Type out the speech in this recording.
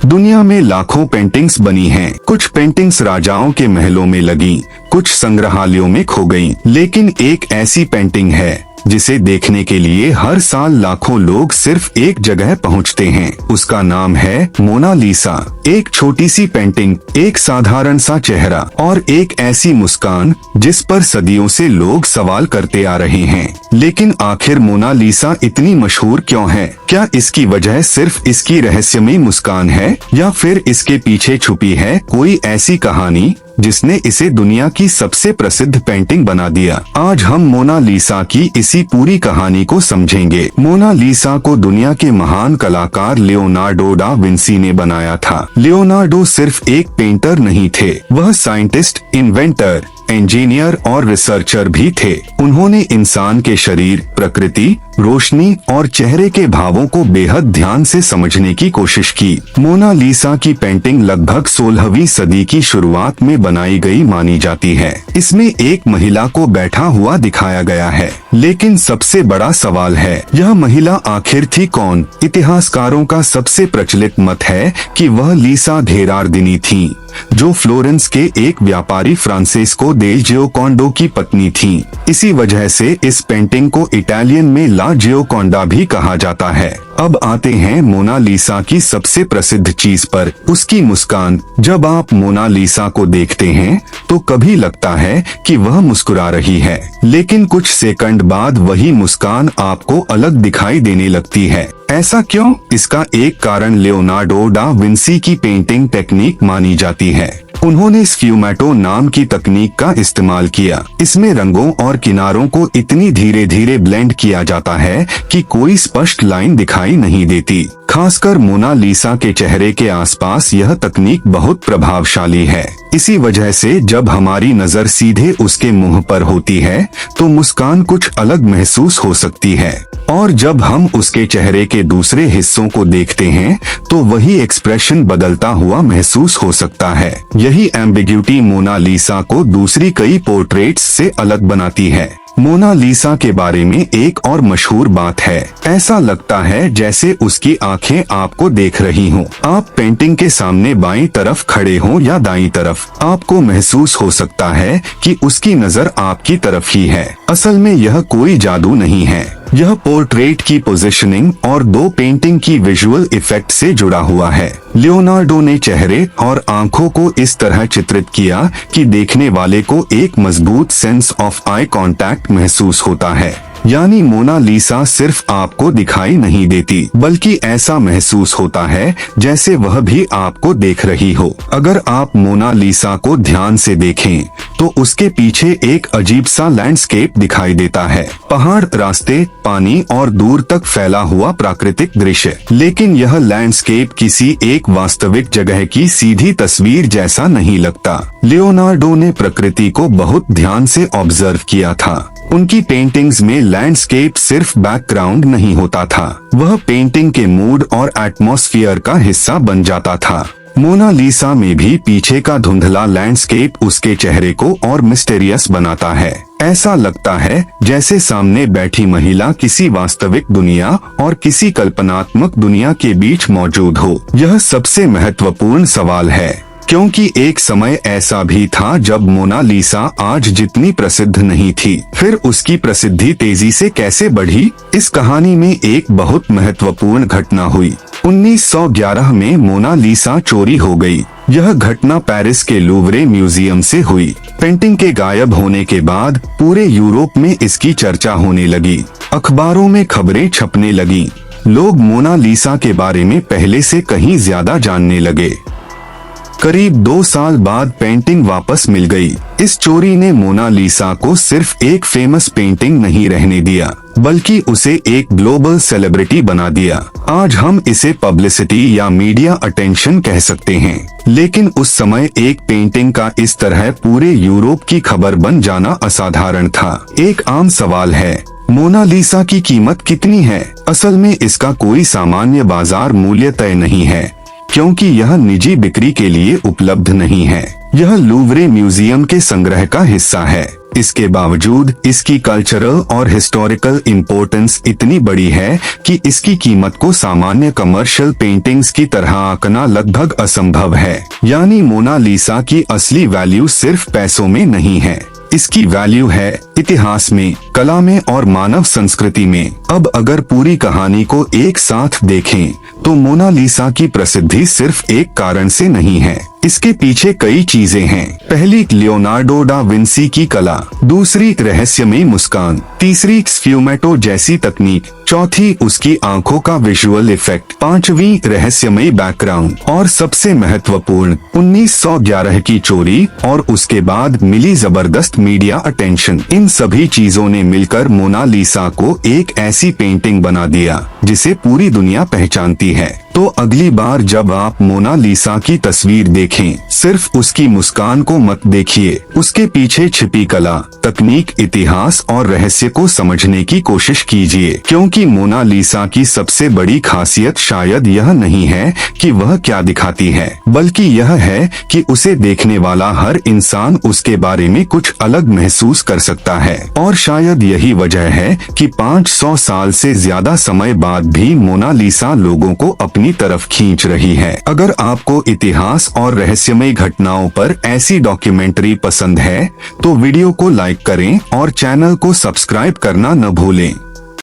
दुनिया में लाखों पेंटिंग्स बनी हैं। कुछ पेंटिंग्स राजाओं के महलों में लगी, कुछ संग्रहालयों में खो गईं। लेकिन एक ऐसी पेंटिंग है जिसे देखने के लिए हर साल लाखों लोग सिर्फ एक जगह पहुंचते हैं। उसका नाम है मोनालिसा। एक छोटी सी पेंटिंग, एक साधारण सा चेहरा और एक ऐसी मुस्कान जिस पर सदियों से लोग सवाल करते आ रहे हैं। लेकिन आखिर मोनालिसा इतनी मशहूर क्यों है? क्या इसकी वजह सिर्फ इसकी रहस्यमयी मुस्कान है या फिर इसके पीछे छुपी है कोई ऐसी कहानी जिसने इसे दुनिया की सबसे प्रसिद्ध पेंटिंग बना दिया? आज हम मोनालिसा की इसी पूरी कहानी को समझेंगे। मोनालिसा को दुनिया के महान कलाकार लियोनार्डो डा विंसी ने बनाया था। लियोनार्डो सिर्फ एक पेंटर नहीं थे, वह साइंटिस्ट, इन्वेंटर, इंजीनियर और रिसर्चर भी थे। उन्होंने इंसान के शरीर, प्रकृति, रोशनी और चेहरे के भावों को बेहद ध्यान से समझने की कोशिश की। मोनालिसा की पेंटिंग लगभग 16वीं सदी की शुरुआत में बनाई गई मानी जाती है। इसमें एक महिला को बैठा हुआ दिखाया गया है। लेकिन सबसे बड़ा सवाल है, यह महिला आखिर थी कौन? इतिहासकारों का सबसे प्रचलित मत है कि वह लीसा घेरार्दिनी थी, जो फ्लोरेंस के एक व्यापारी फ्रांसेस्को दे जियोकोंडो की पत्नी थी। इसी वजह से इस पेंटिंग को इटालियन में ला जियोकोंडा भी कहा जाता है। अब आते हैं मोनालिसा की सबसे प्रसिद्ध चीज पर, उसकी मुस्कान। जब आप मोनालिसा को देखते हैं तो कभी लगता है कि वह मुस्कुरा रही है, लेकिन कुछ सेकंड बाद वही मुस्कान आपको अलग दिखाई देने लगती है। ऐसा क्यों? इसका एक कारण लियोनार्डो डा विंसी की पेंटिंग टेक्निक मानी जाती है। उन्होंने स्फ्यूमेटो नाम की तकनीक का इस्तेमाल किया। इसमें रंगों और किनारों को इतनी धीरे धीरे ब्लेंड किया जाता है कि कोई स्पष्ट लाइन दिखाई नहीं देती। खासकर मोनालिसा के चेहरे के आसपास यह तकनीक बहुत प्रभावशाली है। इसी वजह से जब हमारी नजर सीधे उसके मुंह पर होती है तो मुस्कान कुछ अलग महसूस हो सकती है, और जब हम उसके चेहरे के दूसरे हिस्सों को देखते हैं तो वही एक्सप्रेशन बदलता हुआ महसूस हो सकता है। यही एम्बिग्यूटी मोनालिसा को दूसरी कई पोर्ट्रेट्स से अलग बनाती है। मोनालिसा के बारे में एक और मशहूर बात है, ऐसा लगता है जैसे उसकी आंखें आपको देख रही हों। आप पेंटिंग के सामने बाईं तरफ खड़े हों या दाईं तरफ, आपको महसूस हो सकता है कि उसकी नजर आपकी तरफ ही है। असल में यह कोई जादू नहीं है, यह पोर्ट्रेट की पोजीशनिंग और दो पेंटिंग की विजुअल इफेक्ट से जुड़ा हुआ है। लियोनार्डो ने चेहरे और आंखों को इस तरह चित्रित किया कि देखने वाले को एक मजबूत सेंस ऑफ आई कांटेक्ट महसूस होता है। यानी मोनालिसा सिर्फ आपको दिखाई नहीं देती, बल्कि ऐसा महसूस होता है जैसे वह भी आपको देख रही हो। अगर आप मोनालिसा को ध्यान से देखें तो उसके पीछे एक अजीब सा लैंडस्केप दिखाई देता है। पहाड़, रास्ते, पानी और दूर तक फैला हुआ प्राकृतिक दृश्य। लेकिन यह लैंडस्केप किसी एक वास्तविक जगह की सीधी तस्वीर जैसा नहीं लगता। लियोनार्डो ने प्रकृति को बहुत ध्यान से ऑब्जर्व किया था। उनकी पेंटिंग्स में लैंडस्केप सिर्फ बैकग्राउंड नहीं होता था, वह पेंटिंग के मूड और एटमॉस्फेयर का हिस्सा बन जाता था। मोनालिसा में भी पीछे का धुंधला लैंडस्केप उसके चेहरे को और मिस्टीरियस बनाता है। ऐसा लगता है जैसे सामने बैठी महिला किसी वास्तविक दुनिया और किसी कल्पनात्मक दुनिया के बीच मौजूद हो। यह सबसे महत्वपूर्ण सवाल है, क्योंकि एक समय ऐसा भी था जब मोनालिसा आज जितनी प्रसिद्ध नहीं थी। फिर उसकी प्रसिद्धि तेजी से कैसे बढ़ी? इस कहानी में एक बहुत महत्वपूर्ण घटना हुई। 1911 में मोनालिसा चोरी हो गई। यह घटना पेरिस के लूवरे म्यूजियम से हुई। पेंटिंग के गायब होने के बाद पूरे यूरोप में इसकी चर्चा होने लगी, अखबारों में खबरें छपने लगी। लोग मोनालिसा के बारे में पहले से कहीं ज्यादा जानने लगे। करीब 2 साल बाद पेंटिंग वापस मिल गई। इस चोरी ने मोनालिसा को सिर्फ एक फेमस पेंटिंग नहीं रहने दिया, बल्कि उसे एक ग्लोबल सेलिब्रिटी बना दिया। आज हम इसे पब्लिसिटी या मीडिया अटेंशन कह सकते हैं, लेकिन उस समय एक पेंटिंग का इस तरह पूरे यूरोप की खबर बन जाना असाधारण था। एक आम सवाल है, मोनालिसा की कीमत कितनी है? असल में इसका कोई सामान्य बाजार मूल्य तय नहीं है, क्योंकि यह निजी बिक्री के लिए उपलब्ध नहीं है। यह लूवरे म्यूजियम के संग्रह का हिस्सा है। इसके बावजूद इसकी कल्चरल और हिस्टोरिकल इम्पोर्टेंस इतनी बड़ी है कि इसकी कीमत को सामान्य कमर्शियल पेंटिंग्स की तरह आंकना लगभग असंभव है। यानी मोनालिसा की असली वैल्यू सिर्फ पैसों में नहीं है, इसकी वैल्यू है इतिहास में, कला में और मानव संस्कृति में। अब अगर पूरी कहानी को एक साथ देखें तो मोनालिसा की प्रसिद्धि सिर्फ एक कारण से नहीं है, इसके पीछे कई चीजें हैं। पहली, लियोनार्डो डा विंसी की कला। दूसरी, रहस्यमयी मुस्कान। तीसरी, स्फ्यूमेटो जैसी तकनीक। चौथी, उसकी आंखों का विजुअल इफेक्ट। पांचवी, रहस्यमयी बैकग्राउंड। और सबसे महत्वपूर्ण, 1911 की चोरी और उसके बाद मिली जबरदस्त मीडिया अटेंशन। इन सभी चीजों ने मिलकर मोनालिसा को एक ऐसी पेंटिंग बना दिया जिसे पूरी दुनिया पहचानती है। तो अगली बार जब आप मोनालिसा की तस्वीर देखें, सिर्फ उसकी मुस्कान को मत देखिए, उसके पीछे छिपी कला, तकनीक, इतिहास और रहस्य को समझने की कोशिश कीजिए। क्योंकि मोनालिसा की सबसे बड़ी खासियत शायद यह नहीं है कि वह क्या दिखाती है, बल्कि यह है कि उसे देखने वाला हर इंसान उसके बारे में कुछ अलग महसूस कर सकता है। और शायद यही वजह है कि 500 साल से ज्यादा समय बाद भी मोनालिसा लोगों को अपनी तरफ खींच रही है। अगर आपको इतिहास और रहस्यमय घटनाओं पर ऐसी डॉक्यूमेंट्री पसंद है तो वीडियो को लाइक करें और चैनल को सब्सक्राइब करना न भूलें।